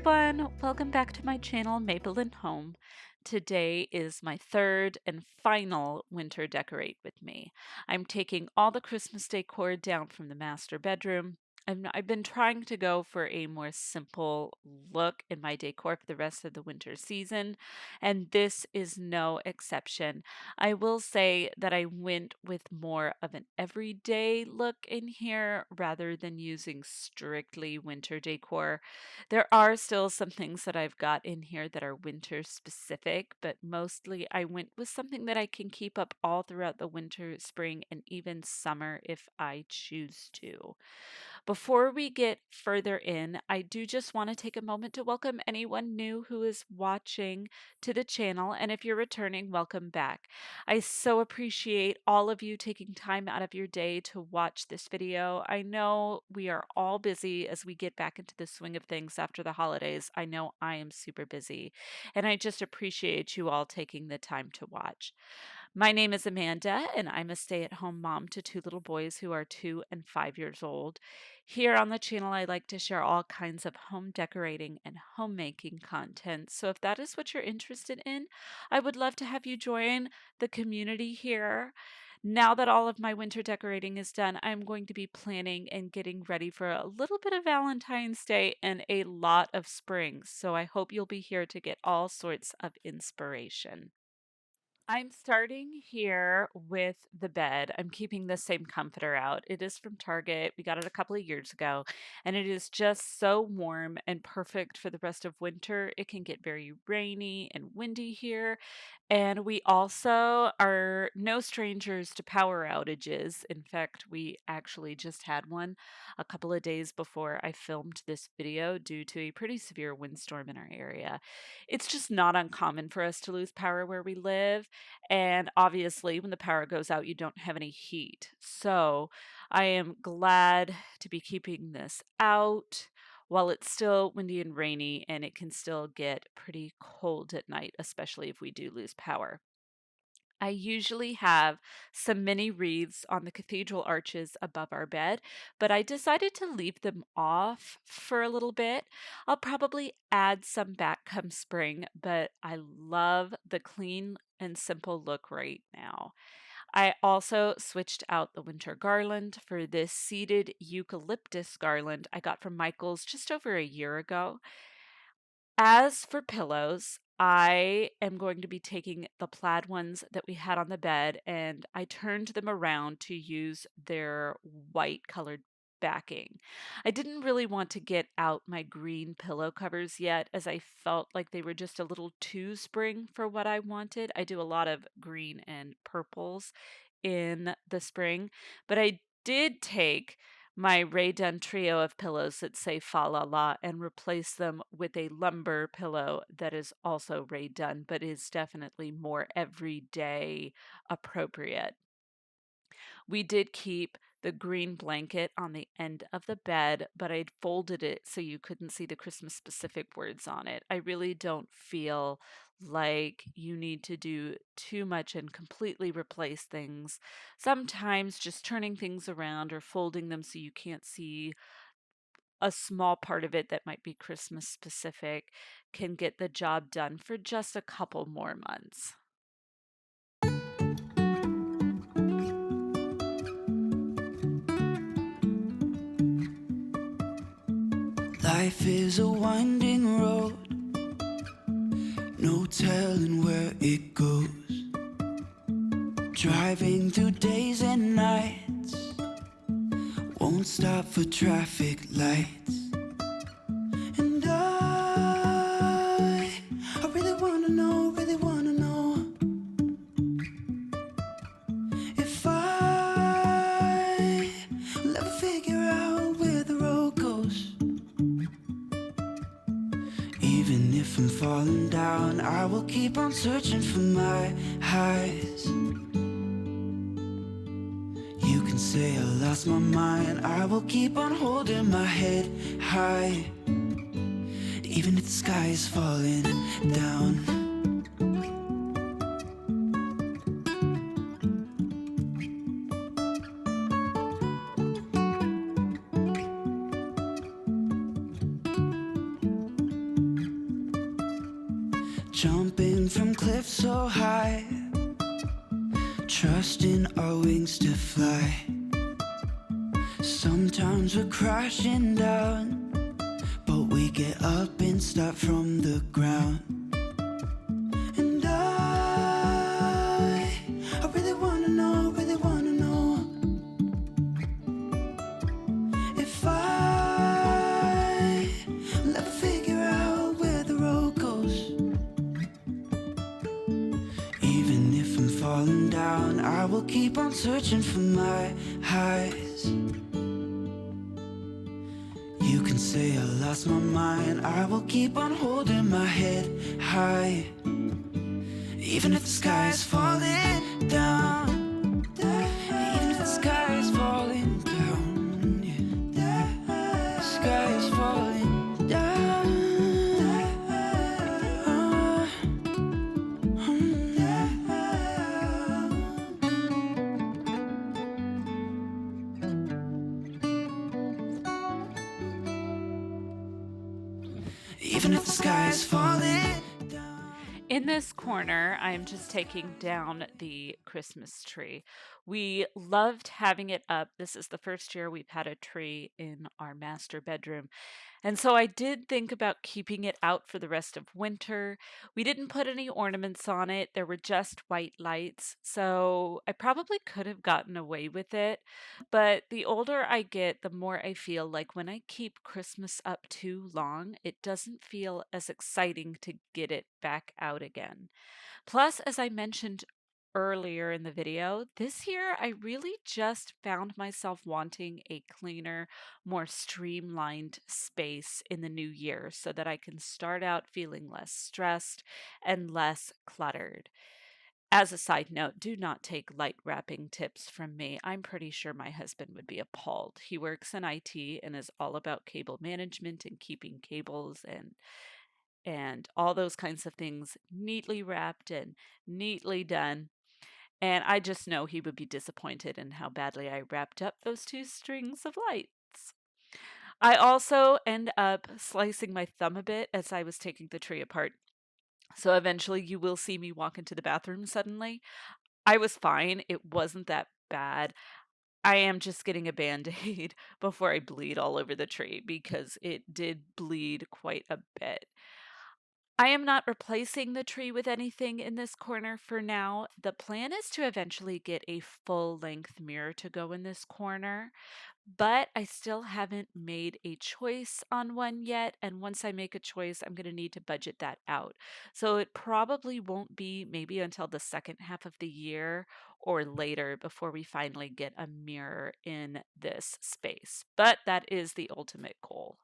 everyone, welcome back to my channel Maple and Home. Today is my third and final winter decorate with me. I'm taking all the Christmas decor down from the master bedroom. I've been trying to go for a more simple look in my decor for the rest of the winter season, and this is no exception. I will say that I went with more of an everyday look in here rather than using strictly winter decor. There are still some things that I've got in here that are winter specific, but mostly I went with something that I can keep up all throughout the winter, spring, and even summer if I choose to. Before we get further in, I do just want to take a moment to welcome anyone new who is watching to the channel. And if you're returning, welcome back. I so appreciate all of you taking time out of your day to watch this video. I know we are all busy as we get back into the swing of things after the holidays. I know I am super busy, and I just appreciate you all taking the time to watch. My name is Amanda, and I'm a stay at home mom to two little boys who are 2 and 5 years old. Here on the channel, I like to share all kinds of home decorating and homemaking content. So if that is what you're interested in, I would love to have you join the community here. Now that all of my winter decorating is done, I'm going to be planning and getting ready for a little bit of Valentine's Day and a lot of spring. So I hope you'll be here to get all sorts of inspiration. I'm starting here with the bed. I'm keeping the same comforter out. It is from Target. We got it a couple of years ago, and it is just so warm and perfect for the rest of winter. It can get very rainy and windy here, and we also are no strangers to power outages. In fact, we actually just had one a couple of days before I filmed this video due to a pretty severe windstorm in our area. It's just not uncommon for us to lose power where we live. And obviously, when the power goes out, you don't have any heat. So I am glad to be keeping this out while it's still windy and rainy, and it can still get pretty cold at night, especially if we do lose power. I usually have some mini wreaths on the cathedral arches above our bed, but I decided to leave them off for a little bit. I'll probably add some back come spring, but I love the clean and simple look right now. I also switched out the winter garland for this seeded eucalyptus garland I got from Michael's just over a year ago. As for pillows, I am going to be taking the plaid ones that we had on the bed, and I turned them around to use their white colored backing. I didn't really want to get out my green pillow covers yet, as I felt like they were just a little too spring for what I wanted. I do a lot of green and purples in the spring, but I did take my Rae Dunn trio of pillows that say Fa La La and replace them with a lumber pillow that is also Rae Dunn, but is definitely more everyday appropriate. We did keep the green blanket on the end of the bed, but I'd folded it so you couldn't see the Christmas specific words on it. I really don't feel like you need to do too much and completely replace things. Sometimes just turning things around or folding them so you can't see a small part of it that might be Christmas specific can get the job done for just a couple more months. Life is a winding road, no telling where it goes. Driving through days and nights, won't stop for traffic lights. And I really wanna know if I will ever figure out where the road goes. Even if I'm falling down, I will keep on searching for my highs. You can say I lost my mind, I will keep on holding my head high, even if the sky is falling down. jumping from cliffs so high, trusting our wings to fly. Sometimes we're crashing down, but we get up and start from the ground. And I really wanna know, if I'll ever figure out where the road goes. Even if I'm falling down, I will keep on searching for my highs. You can say I lost my mind, I will keep on holding my head high. Even if the sky is falling down, even if the sky is falling down, yeah. The sky is falling down. Even if the sky is falling down. In this corner, I'm just taking down the Christmas tree. We loved having it up. This is the first year we've had a tree in our master bedroom. And so I did think about keeping it out for the rest of winter. We didn't put any ornaments on it, there were just white lights. So I probably could have gotten away with it. But the older I get, the more I feel like when I keep Christmas up too long, it doesn't feel as exciting to get it back out again. Plus, as I mentioned earlier in the video, this year I really just found myself wanting a cleaner, more streamlined space in the new year so that I can start out feeling less stressed and less cluttered. As a side note, do not take light wrapping tips from me. I'm pretty sure my husband would be appalled. He works in IT and is all about cable management and keeping cables and all those kinds of things neatly wrapped and neatly done. And I just know he would be disappointed in how badly I wrapped up those two strings of lights. I also end up slicing my thumb a bit as I was taking the tree apart. So eventually you will see me walk into the bathroom suddenly. I was fine. It wasn't that bad. I am just getting a band-aid before I bleed all over the tree because it did bleed quite a bit. I am not replacing the tree with anything in this corner for now. The plan is to eventually get a full-length mirror to go in this corner, but I still haven't made a choice on one yet. And once I make a choice, I'm going to need to budget that out. So it probably won't be maybe until the second half of the year or later before we finally get a mirror in this space. But that is the ultimate goal.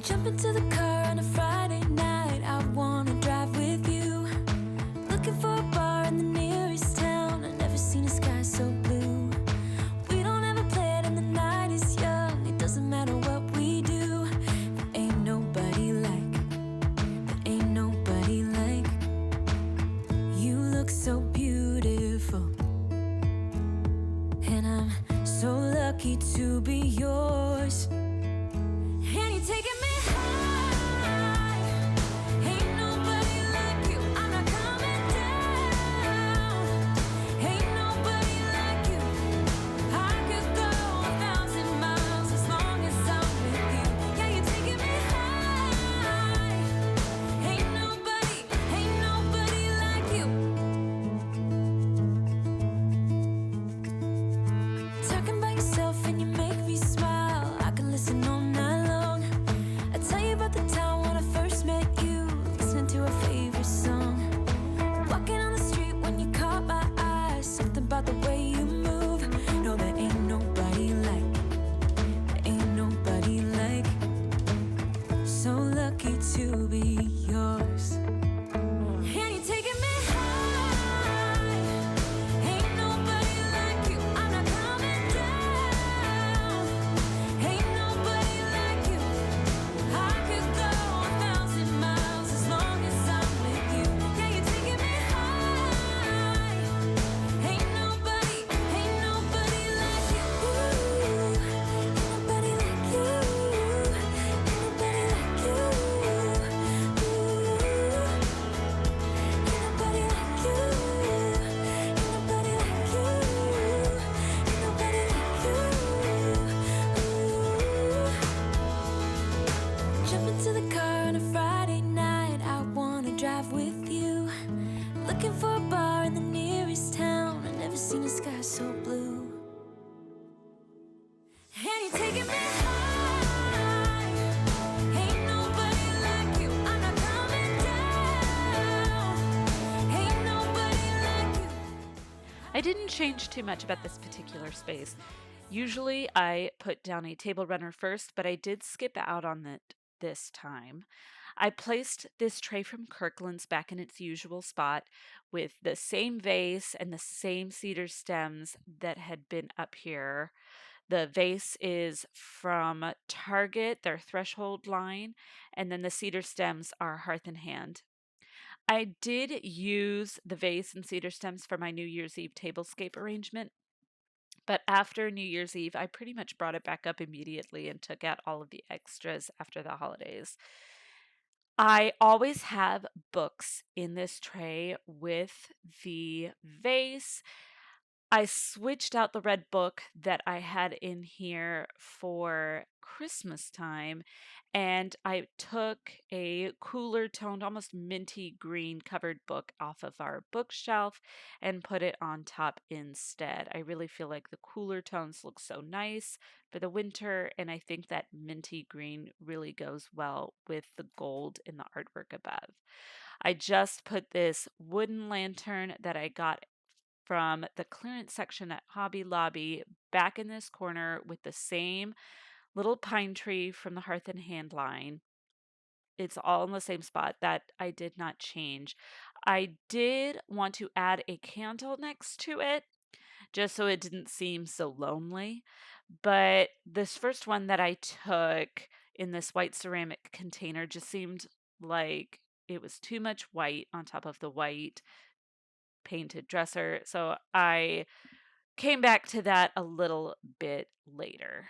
Jump into the car on a Friday night, I wanna drive with you. Looking for a bar in the nearest town, I've never seen a sky so blue. We don't ever play it and the night is young, it doesn't matter what we do. There ain't nobody like, there ain't nobody like. You look so beautiful, and I'm so lucky to be yours. And you're taking me high. Ain't nobody like you. I'm not coming down. Ain't nobody like you. I could go 1,000 miles as long as I'm with you. Yeah, you're taking me high. Ain't nobody like you. Talking about yourself and you make me smile. I can listen all night long. I tell you about the time when I first met you, listening to our favorite song. Walking on the street when you caught my eye, something about the way you move. No, there ain't nobody like, there ain't nobody like. So lucky to be yours. And you're taking me high. Ain't nobody like you. I'm not coming down. Ain't nobody like you. I could go 1,000 miles as long as I'm with you. Yeah, you're taking me high. Ain't nobody like you. Ain't nobody like you. Ain't nobody like you. Ain't nobody like you. Ain't nobody like you. Ain't nobody like you. Jump into the car on a Friday night, I wanna drive with you. Looking for a bar in the nearest town, I've never seen a sky so blue. And you're taking me high. Ain't nobody like you. I'm not coming down. Ain't nobody like you. I didn't change too much about this particular space. Usually I put down a table runner first, but I did skip out on it this time. I placed this tray from Kirkland's back in its usual spot with the same vase and the same cedar stems that had been up here. The vase is from Target, their threshold line, and then the cedar stems are Hearth and Hand. I did use the vase and cedar stems for my New Year's Eve tablescape arrangement, but after New Year's Eve, I pretty much brought it back up immediately and took out all of the extras after the holidays. I always have books in this tray with the vase. I switched out the red book that I had in here for Christmas time, and I took a cooler toned, almost minty green covered book off of our bookshelf and put it on top instead. I really feel like the cooler tones look so nice for the winter, and I think that minty green really goes well with the gold in the artwork above. I just put this wooden lantern that I got from the clearance section at Hobby Lobby back in this corner with the same little pine tree from the Hearth and Hand line. It's all in the same spot that I did not change. I did want to add a candle next to it just so it didn't seem so lonely. But this first one that I took in this white ceramic container just seemed like it was too much white on top of the white painted dresser. So I came back to that a little bit later.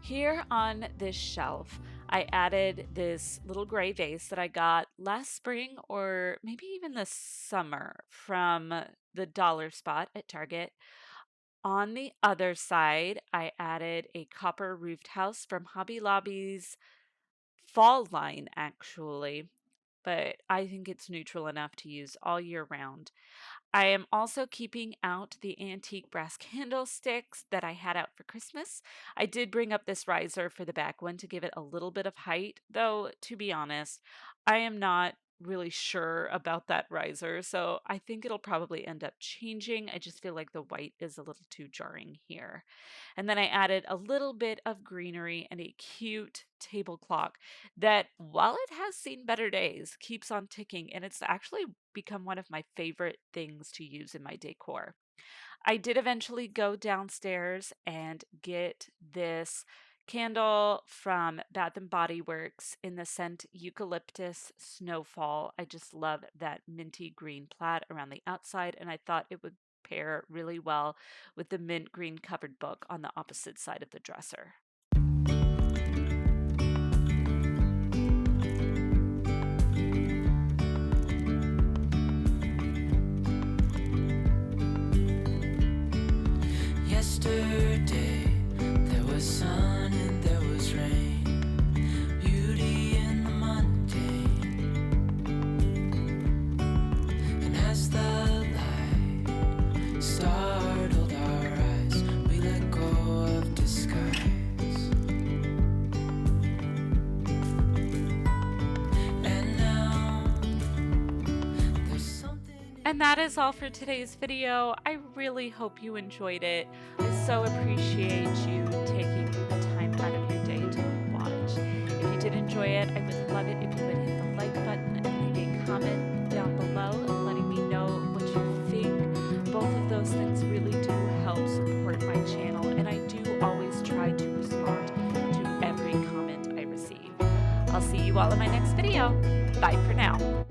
Here on this shelf, I added this little gray vase that I got last spring or maybe even this summer from the dollar spot at Target. On the other side, I added a copper roofed house from Hobby Lobby's fall line, actually, but I think it's neutral enough to use all year round. I am also keeping out the antique brass candlesticks that I had out for Christmas. I did bring up this riser for the back one to give it a little bit of height, though, to be honest, I am not really sure about that riser, so I think it'll probably end up changing. I just feel like the white is a little too jarring here. And then I added a little bit of greenery and a cute table clock that, while it has seen better days, keeps on ticking, and it's actually become one of my favorite things to use in my decor. I did eventually go downstairs and get this candle from Bath and Body Works in the scent Eucalyptus Snowfall. I just love that minty green plaid around the outside, and I thought it would pair really well with the mint green covered book on the opposite side of the dresser. Yesterday, there was sun and there was rain, beauty in the mundane. And as the light startled our eyes, we let go of disguise. And now, there's something. And that is all for today's video. I really hope you enjoyed it. I so appreciate you taking the time out of your day to watch. If you did enjoy it, I would love it if you would hit the like button and leave a comment down below letting me know what you think. Both of those things really do help support my channel, and I do always try to respond to every comment I receive. I'll see you all in my next video. Bye for now.